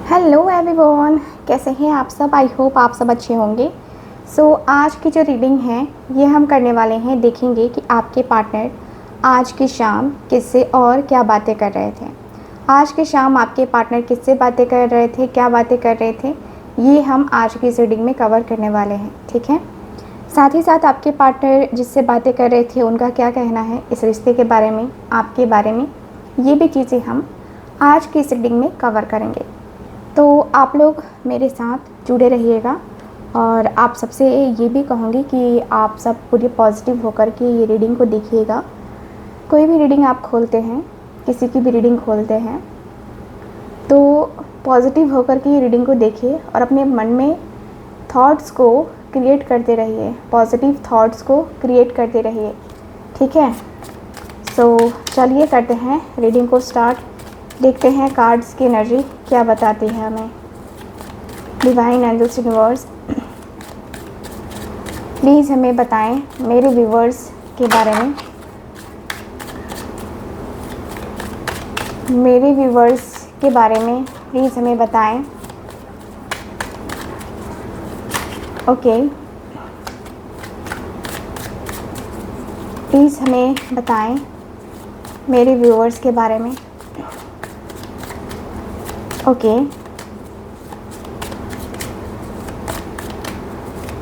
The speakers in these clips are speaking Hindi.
हेलो एवरीवन, कैसे हैं आप सब। आई होप आप सब अच्छे होंगे। आज की जो रीडिंग है ये हम करने वाले हैं, देखेंगे कि आपके पार्टनर आज की शाम किससे और क्या बातें कर रहे थे। आज की शाम आपके पार्टनर किससे बातें कर रहे थे, क्या बातें कर रहे थे, ये हम आज की इस रीडिंग में कवर करने वाले हैं। ठीक है, साथ ही साथ आपके पार्टनर जिससे बातें कर रहे थे उनका क्या कहना है इस रिश्ते के बारे में, आपके बारे में, ये भी चीज़ें हम आज की इस रीडिंग में कवर करेंगे। तो आप लोग मेरे साथ जुड़े रहिएगा और आप सबसे ये भी कहूँगी कि आप सब पूरे पॉजिटिव होकर के ये रीडिंग को देखिएगा। कोई भी रीडिंग आप खोलते हैं, किसी की भी रीडिंग खोलते हैं, तो पॉजिटिव होकर के ये रीडिंग को देखिए और अपने मन में थॉट्स को क्रिएट करते रहिए, पॉजिटिव थॉट्स को क्रिएट करते रहिए। ठीक है, चलिए करते हैं रीडिंग को स्टार्ट। देखते हैं कार्ड्स की एनर्जी क्या बताती है हमें। डिवाइन एंजल्स यूनिवर्स, प्लीज़ हमें बताएं मेरे व्यूवर्स के बारे में, मेरे व्यूवर्स के बारे में प्लीज़ हमें बताएं। ओके, प्लीज़ हमें बताएं मेरे व्यूवर्स के बारे में। Okay,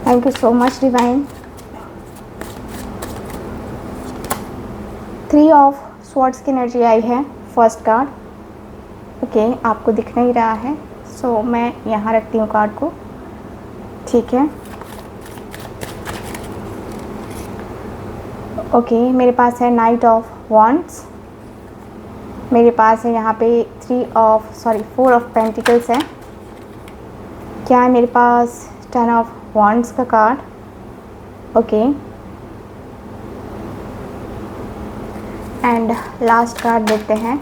thank you so much divine. 3 of swords की एनर्जी आई है, फर्स्ट कार्ड। ओके, आपको दिख नहीं रहा है, मैं यहाँ रखती हूँ कार्ड को। ठीक है, ओके, मेरे पास है नाइट ऑफ वॉन्ड्स, मेरे पास है यहाँ पे 4 ऑफ पेंटिकल्स है। क्या है मेरे पास 10 ऑफ वॉन्ड्स का card. Okay, and last card देखते हैं।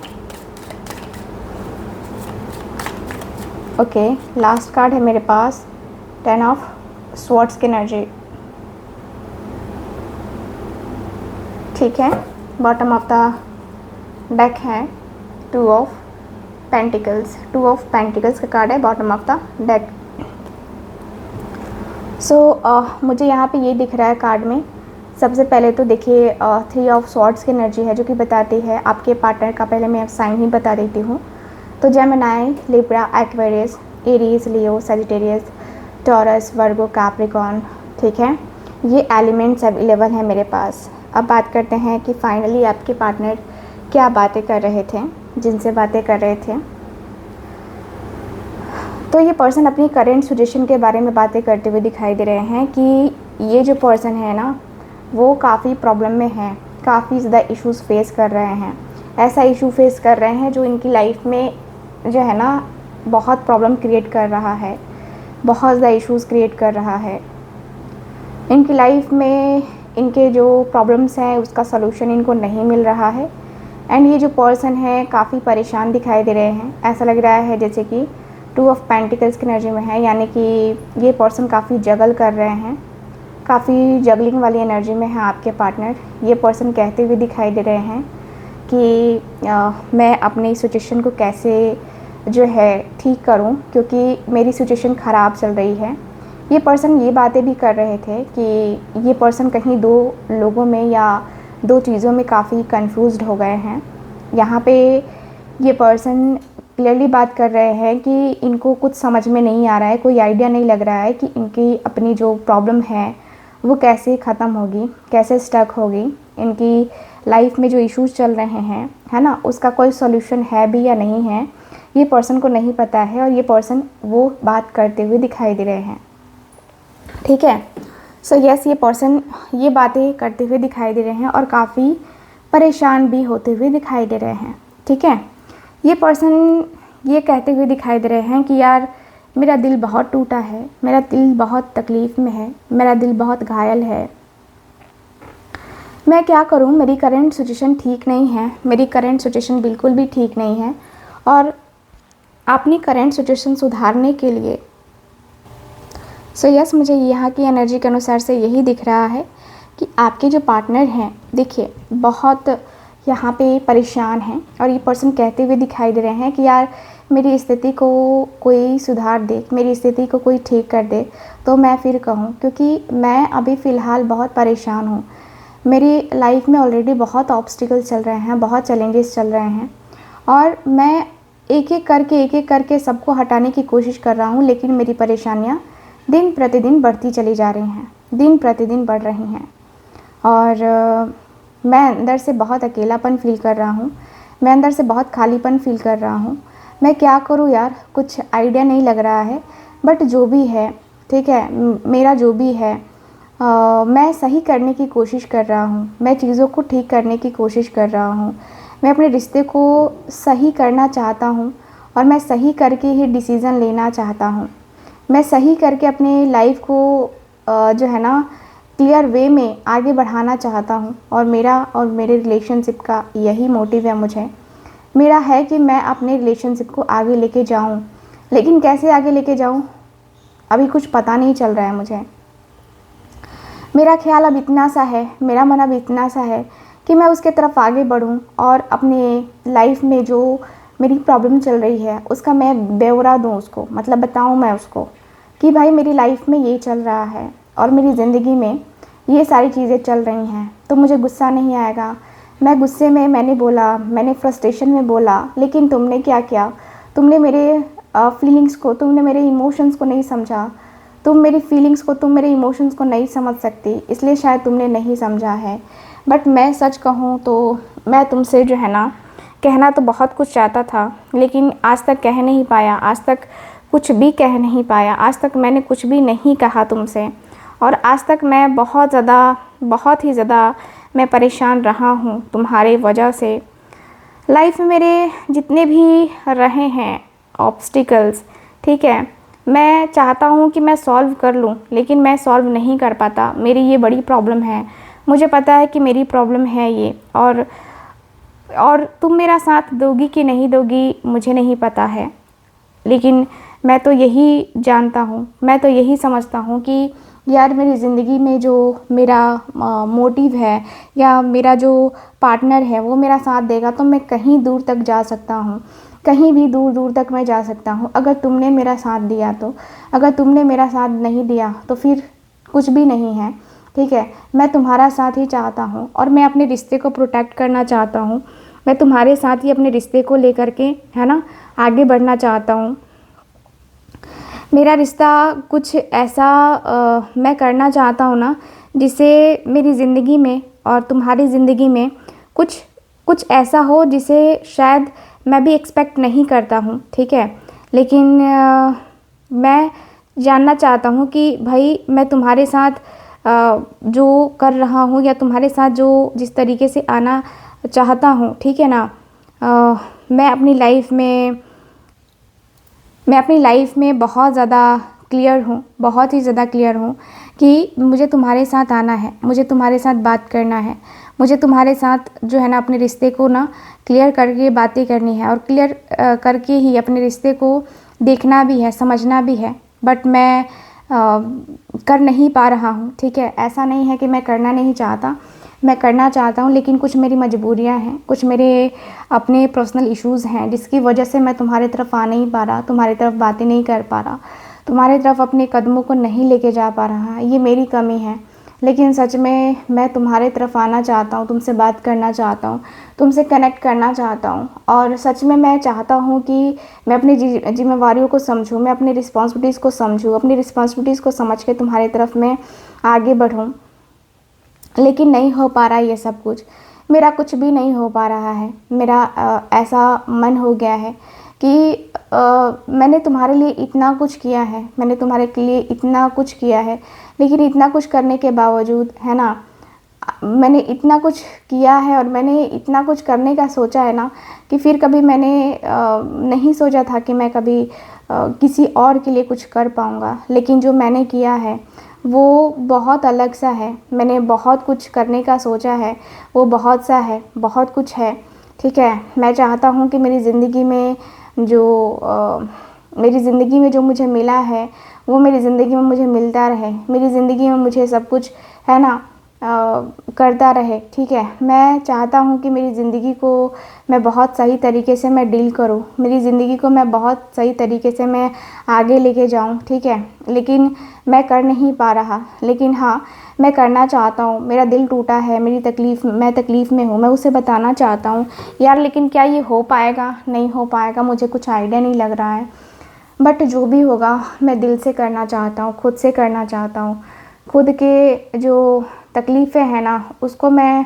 ओके, लास्ट कार्ड है मेरे पास 10 ऑफ स्वॉर्ड्स की एनर्जी। ठीक है, बॉटम ऑफ द डेक है 2 ऑफ पेंटिकल्स, 2 ऑफ पेंटिकल्स का कार्ड है बॉटम ऑफ द डेक। मुझे यहाँ पे ये दिख रहा है कार्ड में। सबसे पहले तो देखिए 3 ऑफ स्वॉर्ड्स की एनर्जी है जो कि बताती है आपके पार्टनर का। पहले मैं साइन ही बता देती हूँ। तो जेमिनी, लिब्रा, एक्वेरियस, एरीज, लियो, सजिटेरियस, टॉरस, वर्गो, कैप्रिकॉर्न। ठीक है, ये एलिमेंट्स अवेलेबल हैं मेरे पास। अब बात करते हैं कि फाइनली आपके पार्टनर क्या बातें कर रहे थे, जिनसे बातें कर रहे थे। तो ये पर्सन अपनी करेंट सिचुएशन के बारे में बातें करते हुए दिखाई दे रहे हैं कि ये जो पर्सन है ना, वो काफ़ी प्रॉब्लम में है, काफ़ी ज़्यादा इश्यूज़ फेस कर रहे हैं। ऐसा इशू फेस कर रहे हैं जो इनकी लाइफ में जो है ना बहुत प्रॉब्लम क्रिएट कर रहा है, बहुत ज़्यादा इश्यूज़ क्रिएट कर रहा है। इनकी लाइफ में इनके जो प्रॉब्लम्स हैं उसका सलूशन इनको नहीं मिल रहा है। एंड ये जो पर्सन है काफ़ी परेशान दिखाई दे रहे हैं। ऐसा लग रहा है जैसे कि 2 ऑफ पेंटिकल्स की एनर्जी में है, यानी कि ये पर्सन काफ़ी जगल कर रहे हैं, काफ़ी जगलिंग वाली एनर्जी में है आपके पार्टनर। ये पर्सन कहते हुए दिखाई दे रहे हैं कि मैं अपनी सिचुएशन को कैसे जो है ठीक करूं, क्योंकि मेरी सिचुएशन ख़राब चल रही है। ये पर्सन ये बातें भी कर रहे थे कि ये पर्सन कहीं 2 लोगों में या 2 चीज़ों में काफ़ी कंफ्यूज्ड हो गए हैं। यहाँ पे ये पर्सन क्लियरली बात कर रहे हैं कि इनको कुछ समझ में नहीं आ रहा है, कोई आइडिया नहीं लग रहा है कि इनकी अपनी जो प्रॉब्लम है वो कैसे ख़त्म होगी, कैसे स्टक होगी। इनकी लाइफ में जो इश्यूज चल रहे हैं, है ना, उसका कोई सॉल्यूशन है भी या नहीं है, ये पर्सन को नहीं पता है। और ये पर्सन वो बात करते हुए दिखाई दे रहे हैं। ठीक है, यस, ये पर्सन ये बातें करते हुए दिखाई दे रहे हैं और काफ़ी परेशान भी होते हुए दिखाई दे रहे हैं। ठीक है, ये पर्सन ये कहते हुए दिखाई दे रहे हैं कि यार मेरा दिल बहुत टूटा है, मेरा दिल बहुत तकलीफ़ में है, मेरा दिल बहुत घायल है, मैं क्या करूं, मेरी करंट सिचुएशन ठीक नहीं है, मेरी करंट सिचुएशन बिल्कुल भी ठीक नहीं है। और अपनी करंट सिचुएशन सुधारने के लिए यस, मुझे यहाँ की एनर्जी के अनुसार से यही दिख रहा है कि आपके जो पार्टनर हैं, देखिए बहुत यहाँ पे परेशान हैं। और ये पर्सन कहते हुए दिखाई दे रहे हैं कि यार मेरी स्थिति को कोई सुधार दे, मेरी स्थिति को कोई ठीक कर दे तो मैं फिर कहूँ, क्योंकि मैं अभी फ़िलहाल बहुत परेशान हूँ। मेरी लाइफ में ऑलरेडी बहुत ऑब्स्टिकल चल रहे हैं, बहुत चैलेंजेस चल रहे हैं और मैं एक एक करके सबको हटाने की कोशिश कर रहा हूँ, लेकिन मेरी परेशानियाँ दिन प्रतिदिन बढ़ती चली जा रही हैं, दिन प्रतिदिन बढ़ रही हैं और मैं अंदर से बहुत अकेलापन फ़ील कर रहा हूँ, मैं अंदर से बहुत खालीपन फ़ील कर रहा हूँ। मैं क्या करूँ यार, कुछ आइडिया नहीं लग रहा है। बट जो भी है, ठीक है, मेरा जो भी है मैं सही करने की कोशिश कर रहा हूँ, मैं चीज़ों को ठीक करने की कोशिश कर रहा हूँ। मैं अपने रिश्ते को सही करना चाहता हूँ और मैं सही करके ही डिसीज़न लेना चाहता हूँ। मैं सही करके अपने लाइफ को जो है ना क्लियर वे में आगे बढ़ाना चाहता हूँ और मेरा और मेरे रिलेशनशिप का यही मोटिव है। मुझे मेरा है कि मैं अपने रिलेशनशिप को आगे लेके जाऊँ, लेकिन कैसे आगे लेके जाऊँ अभी कुछ पता नहीं चल रहा है मुझे। मेरा ख्याल अब इतना सा है, मेरा मन अब इतना सा है कि मैं उसके तरफ आगे बढ़ूँ और अपने लाइफ में जो मेरी प्रॉब्लम चल रही है उसका मैं ब्यौरा दूँ उसको, मतलब बताऊँ मैं उसको कि भाई मेरी लाइफ में ये चल रहा है और मेरी ज़िंदगी में ये सारी चीज़ें चल रही हैं। तो मुझे गुस्सा नहीं आएगा, मैं गुस्से में मैंने बोला, मैंने फ्रस्ट्रेशन में बोला, लेकिन तुमने क्या किया, तुमने मेरे फीलिंग्स को, तुमने मेरे इमोशंस को नहीं समझा। तुम मेरी फीलिंग्स को, तुम मेरे इमोशंस को नहीं समझ सकती, इसलिए शायद तुमने नहीं समझा है। बट मैं सच कहूँ तो मैं तुमसे जो है ना कहना तो बहुत कुछ चाहता था, लेकिन आज तक कह नहीं पाया, आज तक कुछ भी कह नहीं पाया, आज तक मैंने कुछ भी नहीं कहा तुमसे और आज तक मैं बहुत ही ज़्यादा मैं परेशान रहा हूँ तुम्हारे वजह से। लाइफ में मेरे जितने भी रहे हैं ऑब्स्टिकल्स, ठीक है, मैं चाहता हूँ कि मैं सॉल्व कर लूँ, लेकिन मैं सॉल्व नहीं कर पाता। मेरी ये बड़ी प्रॉब्लम है, मुझे पता है कि मेरी प्रॉब्लम है ये, और तुम मेरा साथ दोगी कि नहीं दोगी मुझे नहीं पता है, लेकिन मैं तो यही जानता हूँ, मैं तो यही समझता हूँ कि यार मेरी ज़िंदगी में जो मेरा मोटिव है या मेरा जो पार्टनर है वो मेरा साथ देगा तो मैं कहीं दूर तक जा सकता हूँ, कहीं भी दूर दूर तक मैं जा सकता हूँ अगर तुमने मेरा साथ दिया तो। अगर तुमने मेरा साथ नहीं दिया तो फिर कुछ भी नहीं है, ठीक है। मैं तुम्हारा साथ ही चाहता हूँ और मैं अपने रिश्ते को प्रोटेक्ट करना चाहता हूँ। मैं तुम्हारे साथ ही अपने रिश्ते को लेकर के, है ना, आगे बढ़ना चाहता हूँ। मेरा रिश्ता कुछ ऐसा मैं करना चाहता हूँ ना जिससे मेरी ज़िंदगी में और तुम्हारी ज़िंदगी में कुछ ऐसा हो जिसे शायद मैं भी एक्सपेक्ट नहीं करता हूँ, ठीक है। लेकिन मैं जानना चाहता हूँ कि भाई मैं तुम्हारे साथ जो कर रहा हूँ या तुम्हारे साथ जो जिस तरीके से आना चाहता हूँ, ठीक है ना, मैं अपनी लाइफ में बहुत ज़्यादा क्लियर हूँ, बहुत ही ज़्यादा क्लियर हूँ कि मुझे तुम्हारे साथ आना है, मुझे तुम्हारे साथ बात करना है, मुझे तुम्हारे साथ जो है ना अपने रिश्ते को ना क्लियर करके बातें करनी है और क्लियर करके ही अपने रिश्ते को देखना भी है, समझना भी है। बट मैं कर नहीं पा रहा हूँ, ठीक है। ऐसा नहीं है कि मैं करना नहीं चाहता, मैं करना चाहता हूँ, लेकिन कुछ मेरी मजबूरियाँ हैं, कुछ मेरे अपने पर्सनल इश्यूज़ हैं जिसकी वजह से मैं तुम्हारे तरफ आ नहीं पा रहा, तुम्हारी तरफ बातें नहीं कर पा रहा, तुम्हारी तरफ अपने कदमों को नहीं लेके जा पा रहा। ये मेरी कमी है, लेकिन सच में मैं तुम्हारे तरफ आना चाहता हूँ, तुमसे बात करना चाहता हूँ, तुमसे कनेक्ट करना चाहता हूँ और सच में मैं चाहता हूँ कि मैं अपनी जिम्मेवारियों को समझूँ, मैं अपनी रिस्पॉन्सिबिलिटीज़ को समझूँ, अपनी रिस्पॉन्सिबिलिटीज़ को समझ के तुम्हारी तरफ मैं आगे बढ़ूँ, लेकिन नहीं हो पा रहा ये सब कुछ। मेरा कुछ भी नहीं हो पा रहा है। मेरा ऐसा मन हो गया है कि मैंने तुम्हारे लिए इतना कुछ किया है, मैंने तुम्हारे लिए इतना कुछ किया है, लेकिन इतना कुछ करने के बावजूद, है ना, मैंने इतना कुछ किया है और मैंने इतना कुछ करने का सोचा है ना कि फिर कभी मैंने नहीं सोचा था कि मैं कभी किसी और के लिए कुछ कर पाऊँगा। लेकिन जो मैंने किया है वो बहुत अलग सा है। मैंने बहुत कुछ करने का सोचा है, वो बहुत सा है, बहुत कुछ है, ठीक है। मैं चाहता हूँ कि मेरी ज़िंदगी में जो मुझे मिला है वो मेरी ज़िंदगी में मुझे मिलता रहे, मेरी ज़िंदगी में मुझे सब कुछ, है ना, करता रहे, ठीक है। मैं चाहता हूँ कि मेरी ज़िंदगी को मैं बहुत सही तरीके से मैं डील करूँ, मेरी ज़िंदगी को मैं बहुत सही तरीके से मैं आगे लेके जाऊँ, ठीक है। लेकिन मैं कर नहीं पा रहा, लेकिन हाँ, मैं करना चाहता हूँ। मेरा दिल टूटा है, मैं तकलीफ़ में हूँ, मैं उसे बताना चाहता हूँ यार, लेकिन क्या ये हो पाएगा? नहीं हो पाएगा, मुझे कुछ आइडिया नहीं लग रहा है। बट जो भी होगा मैं दिल से करना चाहता हूँ, खुद से करना चाहता हूँ। खुद के जो तकलीफ़ें हैं ना, उसको मैं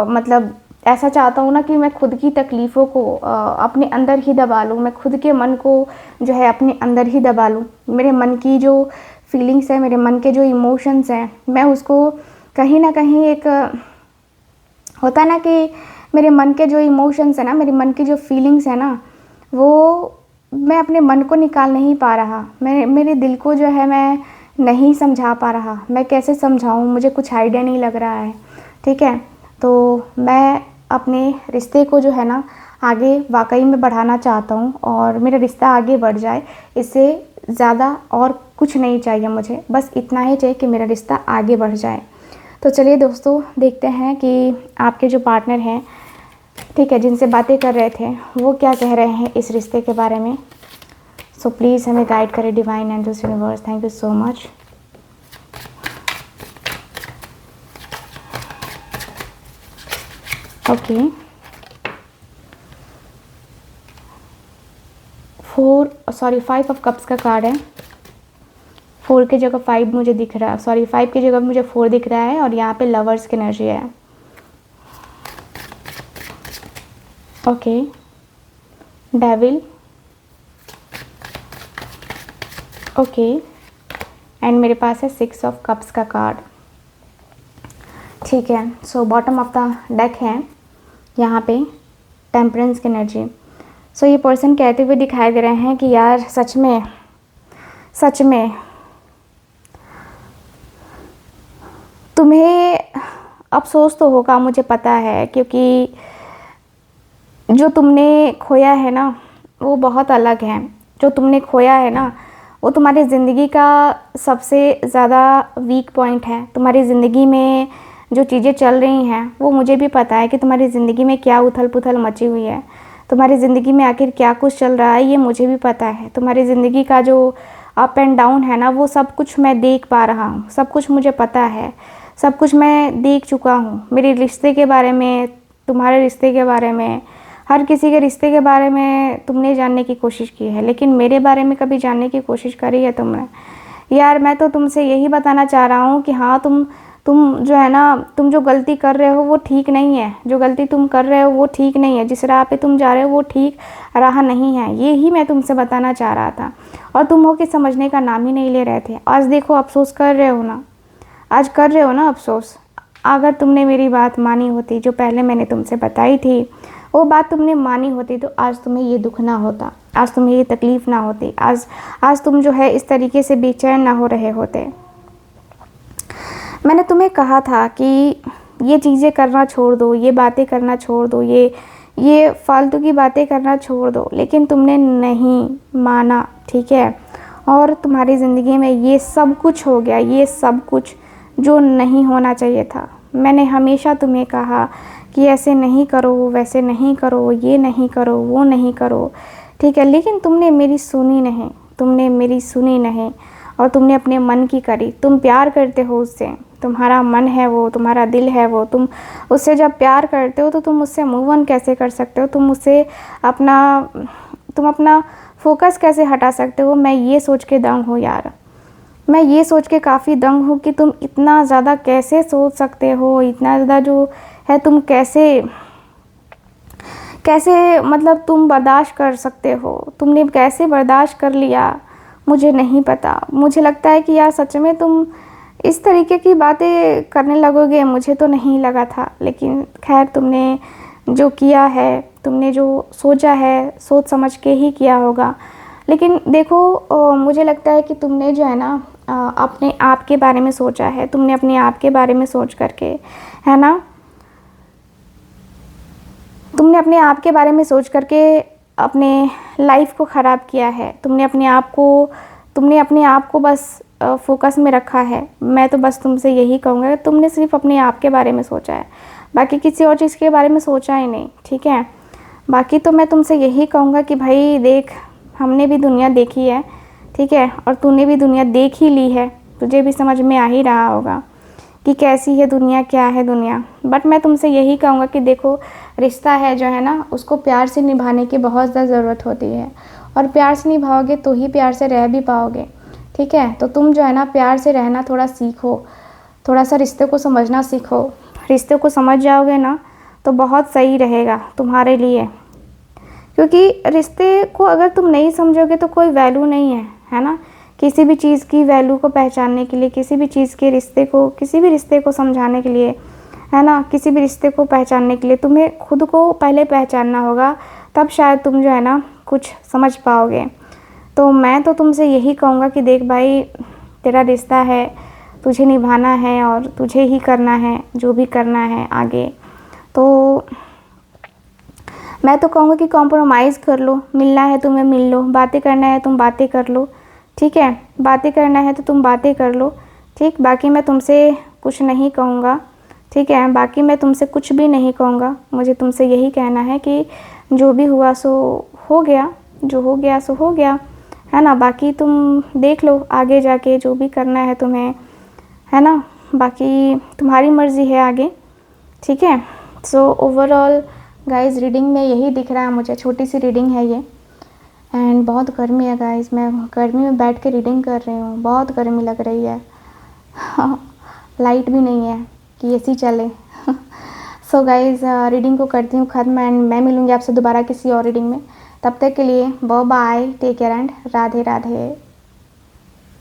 मतलब ऐसा चाहता हूँ ना कि मैं खुद की तकलीफ़ों को अपने अंदर ही दबा लूँ। मैं खुद के मन को जो है अपने अंदर ही दबा लूँ। मेरे मन की जो फीलिंग्स है, मेरे मन के जो इमोशंस हैं, मैं उसको कहीं ना कहीं एक होता है ना कि मेरे मन के जो इमोशंस है ना, मेरे मन की जो फीलिंग्स है ना, वो मैं अपने मन को निकाल नहीं पा रहा। मैं मेरे दिल को जो है मैं नहीं समझा पा रहा। मैं कैसे समझाऊँ, मुझे कुछ आइडिया नहीं लग रहा है, ठीक है। तो मैं अपने रिश्ते को जो है ना आगे वाकई में बढ़ाना चाहता हूँ और मेरा रिश्ता आगे बढ़ जाए। इससे ज़्यादा और कुछ नहीं चाहिए मुझे, बस इतना ही चाहिए कि मेरा रिश्ता आगे बढ़ जाए। तो चलिए दोस्तों, देखते हैं कि आपके जो पार्टनर हैं, ठीक है, जिनसे बातें कर रहे थे, वो क्या कह रहे हैं इस रिश्ते के बारे में। सो प्लीज़ हमें गाइड करें divine angels universe. Thank you so much. Okay, 5 of cups का कार्ड है। 4 की जगह 5 मुझे दिख रहा है, 5 की जगह मुझे 4 दिख रहा है और यहाँ पे लवर्स की एनर्जी है। ओके, डेविल, ओके, एंड मेरे पास है 6 ऑफ कप्स का कार्ड, ठीक है। So bottom of the deck है यहाँ पे टेम्परेंस की एनर्जी। सो ये पर्सन कहते हुए दिखाई दे रहे हैं कि यार सच में तुम्हें अफसोस तो होगा, मुझे पता है, क्योंकि जो तुमने खोया है ना वो बहुत अलग है। जो तुमने खोया है ना वो तुम्हारी ज़िंदगी का सबसे ज़्यादा वीक पॉइंट है। तुम्हारी ज़िंदगी में जो चीज़ें चल रही हैं वो मुझे भी पता है कि तुम्हारी ज़िंदगी में क्या उथल पुथल मची हुई है। तुम्हारी ज़िंदगी में आखिर क्या कुछ चल रहा है ये मुझे भी पता है। तुम्हारी ज़िंदगी का जो अप एंड डाउन है ना वो सब कुछ मैं देख पा रहा हूँ, सब कुछ मुझे पता है, सब कुछ मैं देख चुका हूँ। मेरे रिश्ते के बारे में, तुम्हारे रिश्ते के बारे में, हर किसी के रिश्ते के बारे में तुमने जानने की कोशिश की है, लेकिन मेरे बारे में कभी जानने की कोशिश करी है तुमने? यार मैं तो तुमसे यही बताना चाह रहा हूँ कि हाँ, तुम जो है ना, तुम जो गलती कर रहे हो वो ठीक नहीं है। जो गलती तुम कर रहे हो वो ठीक नहीं है। जिस राह पे तुम जा रहे हो वो ठीक राह नहीं है। ये ही मैं तुमसे बताना चाह रहा था और तुम हो कि समझने का नाम ही नहीं ले रहे थे। आज देखो अफसोस कर रहे हो ना, आज कर रहे हो ना अफसोस। अगर तुमने मेरी बात मानी होती, जो पहले मैंने तुमसे बताई थी वो बात तुमने मानी होती, तो आज तुम्हें ये दुख ना होता, आज तुम्हें ये तकलीफ़ ना होती, आज तुम जो है इस तरीके से बेचैन ना हो रहे होते। मैंने तुम्हें कहा था कि ये चीज़ें करना छोड़ दो, ये बातें करना छोड़ दो, ये फालतू की बातें करना छोड़ दो, लेकिन तुमने नहीं माना, ठीक है। और तुम्हारी ज़िंदगी में ये सब कुछ हो गया, ये सब कुछ जो नहीं होना चाहिए था। मैंने हमेशा तुम्हें कहा कि ऐसे नहीं करो, वैसे नहीं करो, ये नहीं करो, वो नहीं करो, ठीक है, लेकिन तुमने मेरी सुनी नहीं, तुमने मेरी सुनी नहीं और तुमने अपने मन की करी। तुम प्यार करते हो उससे, तुम्हारा मन है वो, तुम्हारा दिल है वो, तुम उससे जब प्यार करते हो तो तुम उससे मूव ऑन कैसे कर सकते हो? तुम अपना फोकस कैसे हटा सकते हो? मैं ये सोच के दंग हूँ यार, मैं ये सोच के काफ़ी दंग हूँ कि तुम इतना ज़्यादा कैसे सोच सकते हो, इतना ज़्यादा जो है तुम कैसे मतलब तुम बर्दाश्त कर सकते हो, तुमने कैसे बर्दाश्त कर लिया मुझे नहीं पता। मुझे लगता है कि यार सच में तुम इस तरीके की बातें करने लगोगे, मुझे तो नहीं लगा था, लेकिन खैर तुमने जो किया है, तुमने जो सोचा है, सोच समझ के ही किया होगा। लेकिन देखो मुझे लगता है कि तुमने जो है ना अपने आप के बारे में सोचा है, तुमने अपने आप के बारे में सोच करके, है ना, तुमने अपने आप के बारे में सोच करके अपने लाइफ को ख़राब किया है। तुमने अपने आप को बस फोकस में रखा है। मैं तो बस तुमसे यही कहूँगा कि तुमने सिर्फ अपने आप के बारे में सोचा है, बाकी किसी और चीज़ के बारे में सोचा ही नहीं, ठीक है। बाकी तो मैं तुमसे यही कहूँगा कि भाई देख, हमने भी दुनिया देखी है, ठीक है, और तूने भी दुनिया देख ही ली है, तुझे भी समझ में आ ही रहा होगा कि कैसी है दुनिया, क्या है दुनिया। बट मैं तुमसे यही कहूँगा कि देखो, रिश्ता है जो है ना, उसको प्यार से निभाने की बहुत ज़्यादा ज़रूरत होती है, और प्यार से निभाओगे तो ही प्यार से रह भी पाओगे, ठीक है। तो तुम जो है ना, प्यार से रहना थोड़ा सीखो, थोड़ा सा रिश्ते को समझना सीखो। रिश्ते को समझ जाओगे ना तो बहुत सही रहेगा तुम्हारे लिए, क्योंकि रिश्ते को अगर तुम नहीं समझोगे तो कोई वैल्यू नहीं है ना। किसी भी चीज़ की वैल्यू को पहचानने के लिए, किसी भी चीज़ के रिश्ते को, किसी भी रिश्ते को समझाने के लिए, है ना, किसी भी रिश्ते को पहचानने के लिए तुम्हें खुद को पहले पहचानना होगा, तब शायद तुम जो है ना कुछ समझ पाओगे। तो मैं तो तुमसे यही कहूँगा कि देख भाई, तेरा रिश्ता है, तुझे निभाना है और तुझे ही करना है जो भी करना है आगे। तो मैं तो कहूँगी कि कॉम्प्रोमाइज़ कर लो, मिलना है तुम्हें मिल लो, बातें करना है तुम बातें कर लो, ठीक है, बातें करना है तो तुम बातें कर लो, ठीक। बाकी मैं तुमसे कुछ नहीं कहूँगा, ठीक है, बाकी मैं तुमसे कुछ भी नहीं कहूँगा। मुझे तुमसे यही कहना है कि जो भी हुआ सो हो गया, जो हो गया सो हो गया, है ना। बाकी तुम देख लो आगे जाके जो भी करना है तुम्हें, है ना, बाकी तुम्हारी मर्ज़ी है आगे, ठीक है। सो ओवरऑल गाइस, रीडिंग में यही दिख रहा है मुझे, छोटी सी रीडिंग है ये, एंड बहुत गर्मी है गाइस, मैं गर्मी में बैठ के रीडिंग कर रही हूँ, बहुत गर्मी लग रही है। लाइट भी नहीं है कि एसी चले। सो गाइस, रीडिंग को करती हूँ ख़त्म, एंड मैं मिलूँगी आपसे दोबारा किसी और रीडिंग में। तब तक के लिए bye bye, take care and Radhe Radhe.